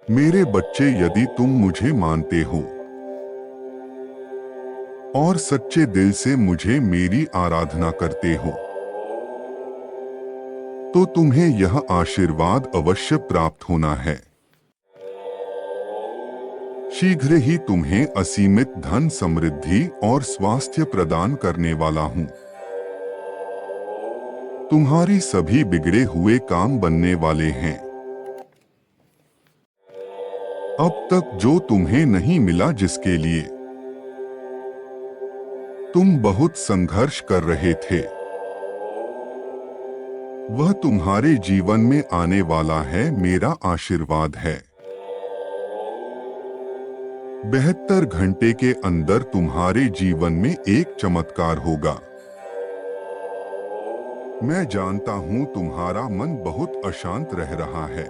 मेरे बच्चे, यदि तुम मुझे मानते हो और सच्चे दिल से मुझे मेरी आराधना करते हो, तो तुम्हें यह आशीर्वाद अवश्य प्राप्त होना है। शीघ्र ही तुम्हें असीमित धन, समृद्धि और स्वास्थ्य प्रदान करने वाला हूँ। तुम्हारी सभी बिगड़े हुए काम बनने वाले हैं। अब तक जो तुम्हें नहीं मिला, जिसके लिए तुम बहुत संघर्ष कर रहे थे, वह तुम्हारे जीवन में आने वाला है। मेरा आशीर्वाद है। 72 घंटे के अंदर तुम्हारे जीवन में एक चमत्कार होगा। मैं जानता हूं तुम्हारा मन बहुत अशांत रह रहा है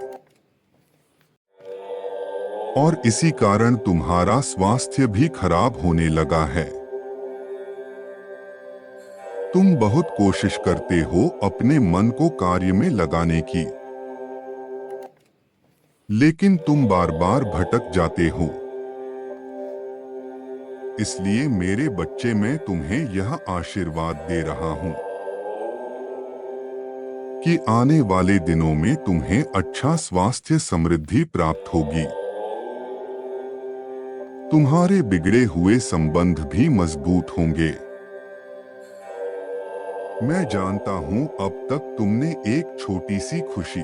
और इसी कारण तुम्हारा स्वास्थ्य भी खराब होने लगा है। तुम बहुत कोशिश करते हो अपने मन को कार्य में लगाने की, लेकिन तुम बार बार भटक जाते हो। इसलिए मेरे बच्चे, मैं तुम्हें यह आशीर्वाद दे रहा हूं कि आने वाले दिनों में तुम्हें अच्छा स्वास्थ्य, समृद्धि प्राप्त होगी। तुम्हारे बिगड़े हुए संबंध भी मजबूत होंगे। मैं जानता हूं अब तक तुमने एक छोटी सी खुशी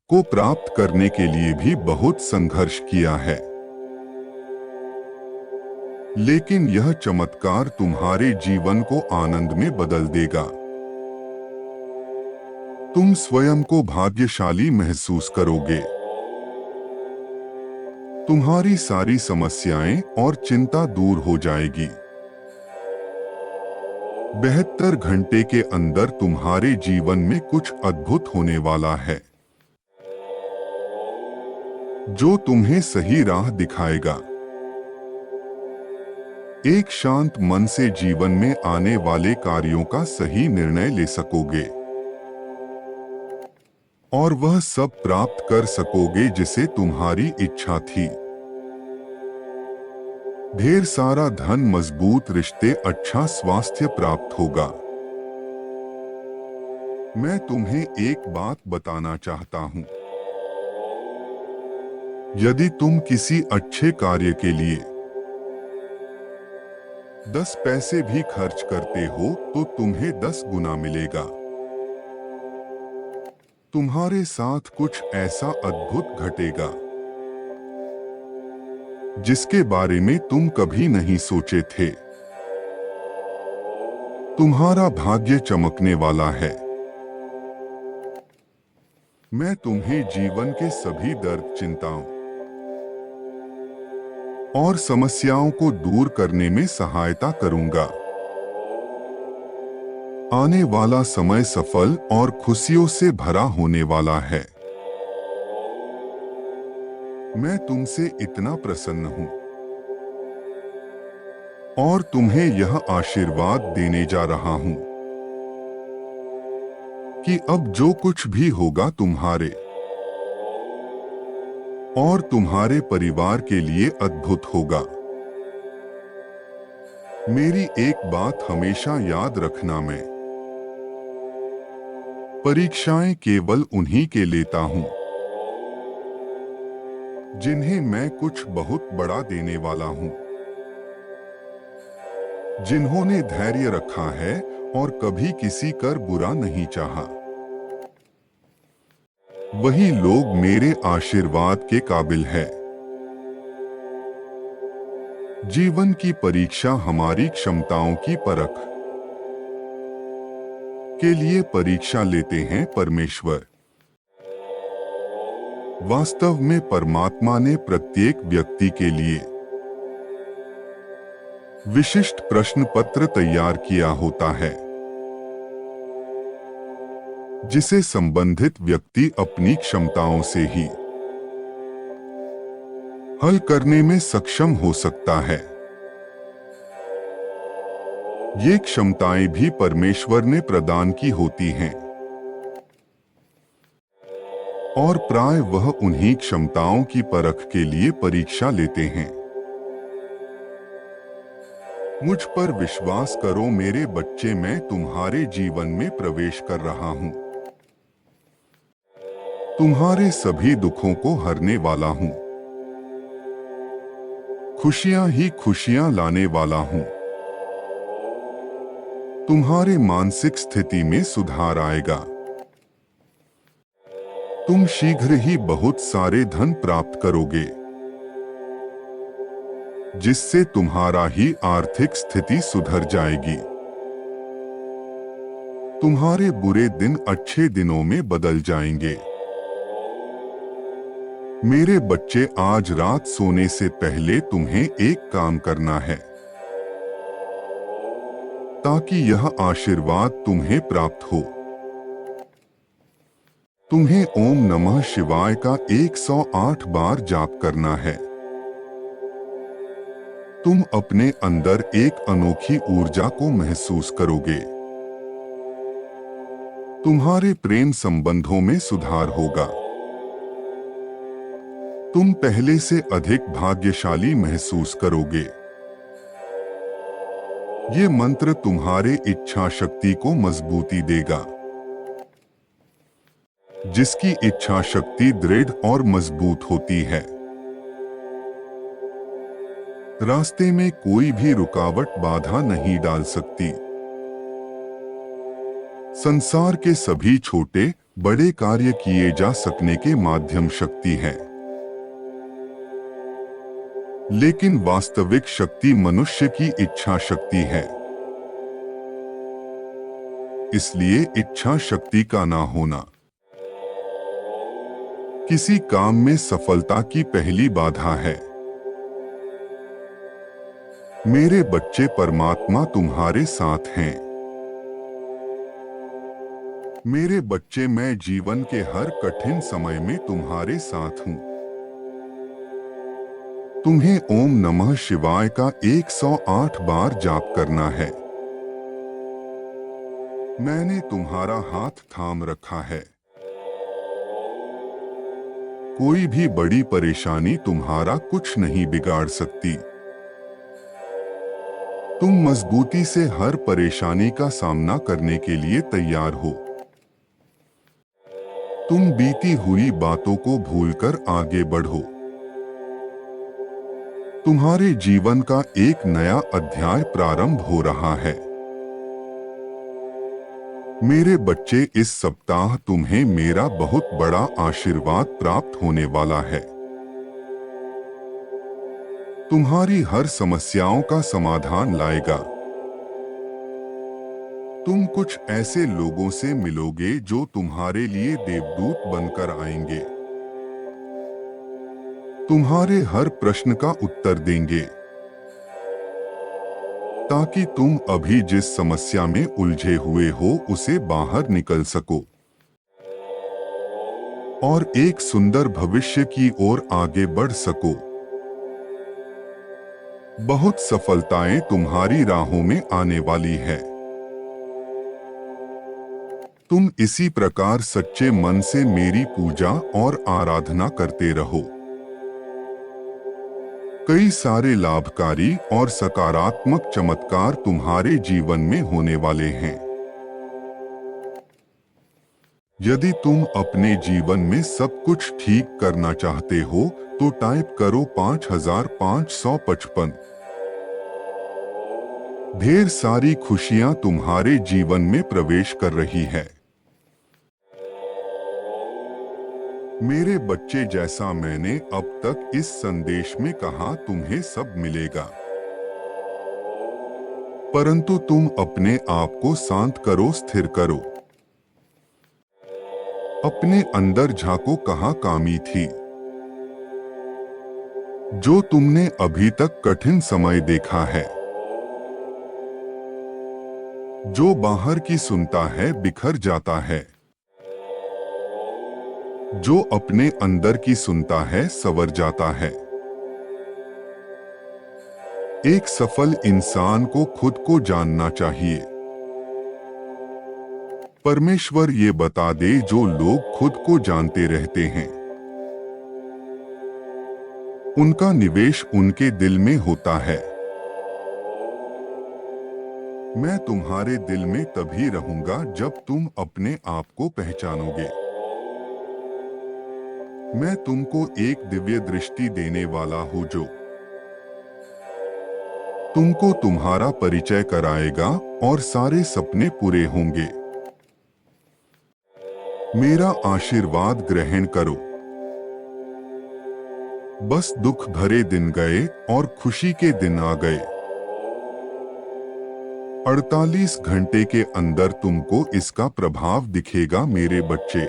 को प्राप्त करने के लिए भी बहुत संघर्ष किया है, लेकिन यह चमत्कार तुम्हारे जीवन को आनंद में बदल देगा। तुम स्वयं को भाग्यशाली महसूस करोगे। तुम्हारी सारी समस्याएं और चिंता दूर हो जाएगी। 72 घंटे के अंदर तुम्हारे जीवन में कुछ अद्भुत होने वाला है, जो तुम्हें सही राह दिखाएगा। एक शांत मन से जीवन में आने वाले कार्यों का सही निर्णय ले सकोगे और वह सब प्राप्त कर सकोगे जिसे तुम्हारी इच्छा थी। ढेर सारा धन, मजबूत रिश्ते, अच्छा स्वास्थ्य प्राप्त होगा। मैं तुम्हें एक बात बताना चाहता हूं। यदि तुम किसी अच्छे कार्य के लिए 10 पैसे भी खर्च करते हो, तो तुम्हें 10 गुना मिलेगा। तुम्हारे साथ कुछ ऐसा अद्भुत घटेगा जिसके बारे में तुम कभी नहीं सोचे थे। तुम्हारा भाग्य चमकने वाला है। मैं तुम्हें जीवन के सभी दर्द, चिंताओं और समस्याओं को दूर करने में सहायता करूंगा। आने वाला समय सफल और खुशियों से भरा होने वाला है। मैं तुमसे इतना प्रसन्न हूं और तुम्हें यह आशीर्वाद देने जा रहा हूं कि अब जो कुछ भी होगा तुम्हारे और तुम्हारे परिवार के लिए अद्भुत होगा। मेरी एक बात हमेशा याद रखना, मैं परीक्षाएं केवल उन्हीं के लेता हूं जिन्हें मैं कुछ बहुत बड़ा देने वाला हूं, जिन्होंने धैर्य रखा है और कभी किसी कर बुरा नहीं चाहा। वही लोग मेरे आशीर्वाद के काबिल है। जीवन की परीक्षा हमारी क्षमताओं की परख के लिए परीक्षा लेते हैं परमेश्वर। वास्तव में परमात्मा ने प्रत्येक व्यक्ति के लिए विशिष्ट प्रश्न पत्र तैयार किया होता है, जिसे संबंधित व्यक्ति अपनी क्षमताओं से ही हल करने में सक्षम हो सकता है। ये क्षमताएं भी परमेश्वर ने प्रदान की होती हैं और प्राय वह उन्हीं क्षमताओं की परख के लिए परीक्षा लेते हैं। मुझ पर विश्वास करो मेरे बच्चे, मैं तुम्हारे जीवन में प्रवेश कर रहा हूं। तुम्हारे सभी दुखों को हरने वाला हूं। खुशियां ही खुशियां लाने वाला हूं। तुम्हारे मानसिक स्थिति में सुधार आएगा। तुम शीघ्र ही बहुत सारे धन प्राप्त करोगे, जिससे तुम्हारा ही आर्थिक स्थिति सुधर जाएगी। तुम्हारे बुरे दिन अच्छे दिनों में बदल जाएंगे। मेरे बच्चे, आज रात सोने से पहले तुम्हें एक काम करना है, ताकि यह आशीर्वाद तुम्हें प्राप्त हो। तुम्हें ओम नमः शिवाय का 108 बार जाप करना है। तुम अपने अंदर एक अनोखी ऊर्जा को महसूस करोगे। तुम्हारे प्रेम संबंधों में सुधार होगा। तुम पहले से अधिक भाग्यशाली महसूस करोगे। ये मंत्र तुम्हारे इच्छा शक्ति को मजबूती देगा। जिसकी इच्छा शक्ति दृढ़ और मजबूत होती है, रास्ते में कोई भी रुकावट बाधा नहीं डाल सकती। संसार के सभी छोटे बड़े कार्य किए जा सकने के माध्यम शक्ति है, लेकिन वास्तविक शक्ति मनुष्य की इच्छा शक्ति है। इसलिए इच्छा शक्ति का ना होना किसी काम में सफलता की पहली बाधा है। मेरे बच्चे, परमात्मा तुम्हारे साथ हैं। मेरे बच्चे, मैं जीवन के हर कठिन समय में तुम्हारे साथ हूं। तुम्हें ओम नमः शिवाय का 108 बार जाप करना है। मैंने तुम्हारा हाथ थाम रखा है। कोई भी बड़ी परेशानी तुम्हारा कुछ नहीं बिगाड़ सकती। तुम मजबूती से हर परेशानी का सामना करने के लिए तैयार हो। तुम बीती हुई बातों को भूलकर आगे बढ़ो। तुम्हारे जीवन का एक नया अध्याय प्रारंभ हो रहा है। मेरे बच्चे, इस सप्ताह तुम्हें मेरा बहुत बड़ा आशीर्वाद प्राप्त होने वाला है। तुम्हारी हर समस्याओं का समाधान लाएगा। तुम कुछ ऐसे लोगों से मिलोगे जो तुम्हारे लिए देवदूत बनकर आएंगे। तुम्हारे हर प्रश्न का उत्तर देंगे, ताकि तुम अभी जिस समस्या में उलझे हुए हो उसे बाहर निकल सको और एक सुंदर भविष्य की ओर आगे बढ़ सको। बहुत सफलताएं तुम्हारी राहों में आने वाली है। तुम इसी प्रकार सच्चे मन से मेरी पूजा और आराधना करते रहो। कई सारे लाभकारी और सकारात्मक चमत्कार तुम्हारे जीवन में होने वाले हैं। यदि तुम अपने जीवन में सब कुछ ठीक करना चाहते हो तो टाइप करो 5555। ढेर सारी खुशियां तुम्हारे जीवन में प्रवेश कर रही है। मेरे बच्चे, जैसा मैंने अब तक इस संदेश में कहा, तुम्हें सब मिलेगा, परंतु तुम अपने आप को शांत करो, स्थिर करो। अपने अंदर झांको, कहाँ कमी थी जो तुमने अभी तक कठिन समय देखा है। जो बाहर की सुनता है बिखर जाता है, जो अपने अंदर की सुनता है संवर जाता है। एक सफल इंसान को खुद को जानना चाहिए, परमेश्वर ये बता दे जो लोग खुद को जानते रहते हैं। उनका निवेश उनके दिल में होता है। मैं तुम्हारे दिल में तभी रहूंगा जब तुम अपने आप को पहचानोगे। मैं तुमको एक दिव्य दृष्टि देने वाला हूं जो तुमको तुम्हारा परिचय कराएगा और सारे सपने पूरे होंगे। मेरा आशीर्वाद ग्रहण करो। बस दुख भरे दिन गए और खुशी के दिन आ गए। 48 घंटे के अंदर तुमको इसका प्रभाव दिखेगा मेरे बच्चे।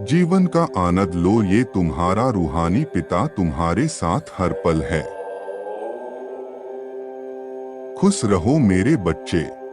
जीवन का आनंद लो, ये तुम्हारा रूहानी पिता तुम्हारे साथ हर पल है। खुश रहो मेरे बच्चे।